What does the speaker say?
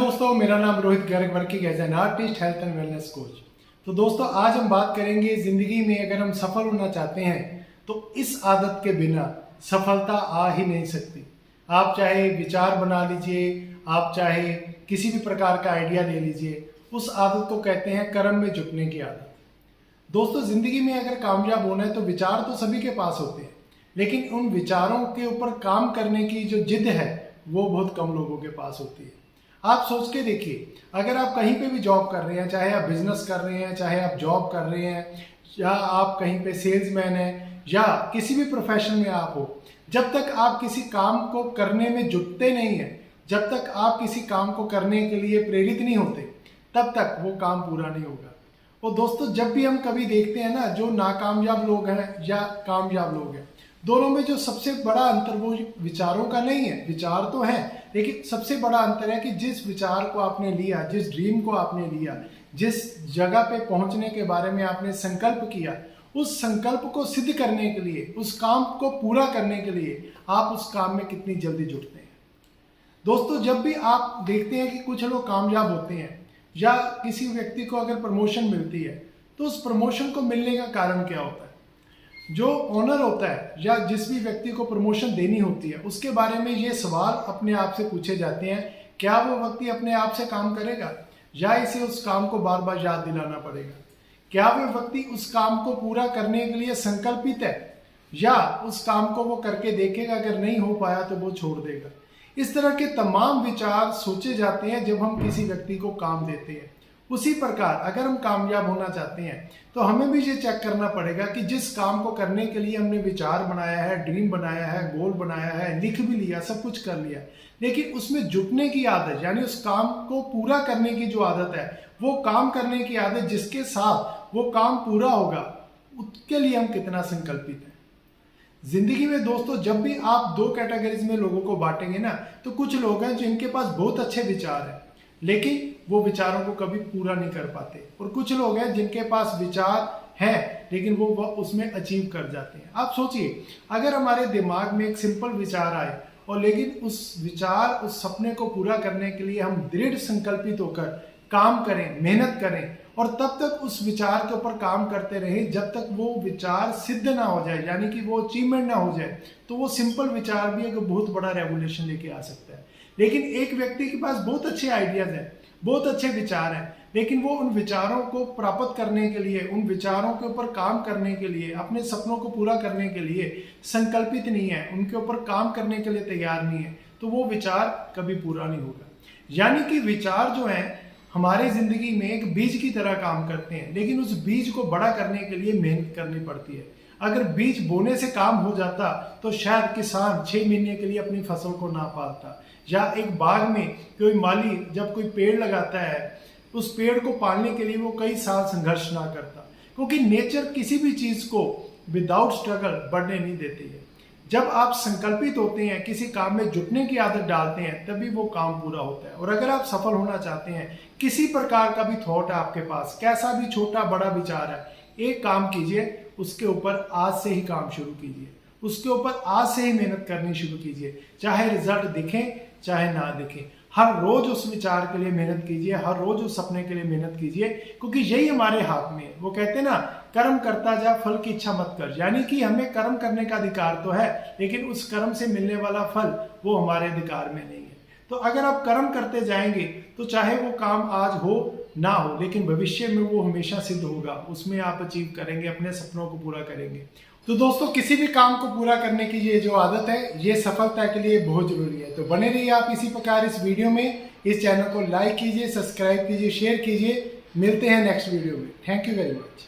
दोस्तों, मेरा नाम Rohit Garg working as an artist, health and wellness coach. तो दोस्तों, आज हम बात करेंगे जिंदगी में अगर हम सफल होना चाहते हैं तो इस आदत के बिना सफलता आ ही नहीं सकती। आप चाहे विचार बना लीजिए, आप चाहे किसी भी प्रकार का आइडिया ले लीजिए, उस आदत को कहते हैं कर्म में जुटने की आदत। दोस्तों, जिंदगी में अगर कामयाब होना है तो विचार तो सभी के पास होते हैं, लेकिन उन विचारों के ऊपर काम करने की जो जिद है वो बहुत कम लोगों के पास होती है। आप सोच के देखिए, अगर आप कहीं पे भी जॉब कर रहे हैं, चाहे आप बिजनेस कर रहे हैं, चाहे आप जॉब कर रहे हैं, या आप कहीं पे सेल्समैन हैं, या किसी भी प्रोफेशन में आप हो, जब तक आप किसी काम को करने में जुटते नहीं हैं, जब तक आप किसी काम को करने के लिए प्रेरित नहीं होते, तब तक वो काम पूरा नहीं होगा। और दोस्तों, जब भी हम कभी देखते हैं ना, जो नाकामयाब लोग हैं या कामयाब लोग हैं, दोनों में जो सबसे बड़ा अंतर वो विचारों का नहीं है। विचार तो है, लेकिन सबसे बड़ा अंतर है कि जिस विचार को आपने लिया, जिस ड्रीम को आपने लिया, जिस जगह पे पहुंचने के बारे में आपने संकल्प किया, उस संकल्प को सिद्ध करने के लिए, उस काम को पूरा करने के लिए आप उस काम में कितनी जल्दी जुटते हैं। दोस्तों, जब भी आप देखते हैं कि कुछ लोग कामयाब होते हैं या किसी व्यक्ति को अगर प्रमोशन मिलती है, तो उस प्रमोशन को मिलने का कारण क्या होता है? जो ओनर होता है या जिस भी व्यक्ति को प्रमोशन देनी होती है, उसके बारे में ये सवाल अपने आप से पूछे जाते हैं, क्या वो व्यक्ति अपने आप से काम करेगा या इसे उस काम को बार बार याद दिलाना पड़ेगा? क्या वो व्यक्ति उस काम को पूरा करने के लिए संकल्पित है या उस काम को वो करके देखेगा, अगर नहीं हो पाया तो वो छोड़ देगा? इस तरह के तमाम विचार सोचे जाते हैं जब हम किसी व्यक्ति को काम देते हैं। उसी प्रकार अगर हम कामयाब होना चाहते हैं तो हमें भी ये चेक करना पड़ेगा कि जिस काम को करने के लिए हमने विचार बनाया है, ड्रीम बनाया है, गोल बनाया है, लिख भी लिया, सब कुछ कर लिया, लेकिन उसमें जुटने की आदत, यानी उस काम को पूरा करने की जो आदत है, वो काम करने की आदत जिसके साथ वो काम पूरा होगा, उसके लिए हम कितना संकल्पित हैं। जिंदगी में दोस्तों, जब भी आप दो कैटेगरीज में लोगों को बांटेंगे ना, तो कुछ लोग हैं जिनके पास बहुत अच्छे विचार हैं लेकिन वो विचारों को कभी पूरा नहीं कर पाते, और कुछ लोग हैं जिनके पास विचार हैं लेकिन वो उसमें अचीव कर जाते हैं। आप सोचिए, अगर हमारे दिमाग में एक सिंपल विचार आए और लेकिन उस विचार, उस सपने को पूरा करने के लिए हम दृढ़ संकल्पित होकर काम करें, मेहनत करें और तब तक उस विचार के ऊपर काम करते रहें जब तक वो विचार सिद्ध ना हो जाए, यानी कि वो अचीवमेंट ना हो जाए, तो वो सिंपल विचार भी एक बहुत बड़ा रेवोल्यूशन लेके आ सकता है। लेकिन एक व्यक्ति के पास बहुत अच्छे आइडियाज हैं, बहुत अच्छे विचार हैं, लेकिन वो उन विचारों को प्राप्त करने के लिए, उन विचारों के ऊपर काम करने के लिए, अपने सपनों को पूरा करने के लिए संकल्पित नहीं है, उनके ऊपर काम करने के लिए तैयार नहीं है, तो वो विचार कभी पूरा नहीं होगा। यानी कि विचार जो है हमारे जिंदगी में एक बीज की तरह काम करते हैं, लेकिन उस बीज को बड़ा करने के लिए मेहनत करनी पड़ती है। अगर बीज बोने से काम हो जाता तो शायद किसान 6 महीने के लिए अपनी फसल को ना पालता, या एक बाग में कोई माली जब कोई पेड़ लगाता है, उस पेड़ को पालने के लिए वो कई साल संघर्ष ना करता, क्योंकि नेचर किसी भी चीज को विदाउट स्ट्रगल बढ़ने नहीं देती है। जब आप संकल्पित होते हैं, किसी काम में जुटने की आदत डालते हैं, तभी वो काम पूरा होता है। और अगर आप सफल होना चाहते हैं, किसी प्रकार का भी थॉट है आपके पास, कैसा भी छोटा बड़ा विचार है, एक काम कीजिए, उसके ऊपर आज से ही काम शुरू कीजिए, उसके ऊपर आज से ही मेहनत करनी शुरू कीजिए, चाहे रिजल्ट दिखे चाहे ना दिखे। हर रोज उस विचार के लिए मेहनत कीजिए, हर रोज उस सपने के लिए मेहनत कीजिए, क्योंकि यही हमारे हाथ में है। वो कहते हैं ना, कर्म करता जा, फल की इच्छा मत कर। यानी कि हमें कर्म करने का अधिकार तो है, लेकिन उस कर्म से मिलने वाला फल वो हमारे अधिकार में नहीं है। तो अगर आप कर्म करते जाएंगे तो चाहे वो काम आज हो ना हो, लेकिन भविष्य में वो हमेशा सिद्ध होगा, उसमें आप अचीव करेंगे, अपने सपनों को पूरा करेंगे। तो दोस्तों, किसी भी काम को पूरा करने की ये जो आदत है, ये सफलता के लिए बहुत जरूरी है। तो बने रहिए आप इसी प्रकार इस वीडियो में। इस चैनल को लाइक कीजिए, सब्सक्राइब कीजिए, शेयर कीजिए। मिलते हैं नेक्स्ट वीडियो में। Thank you very much.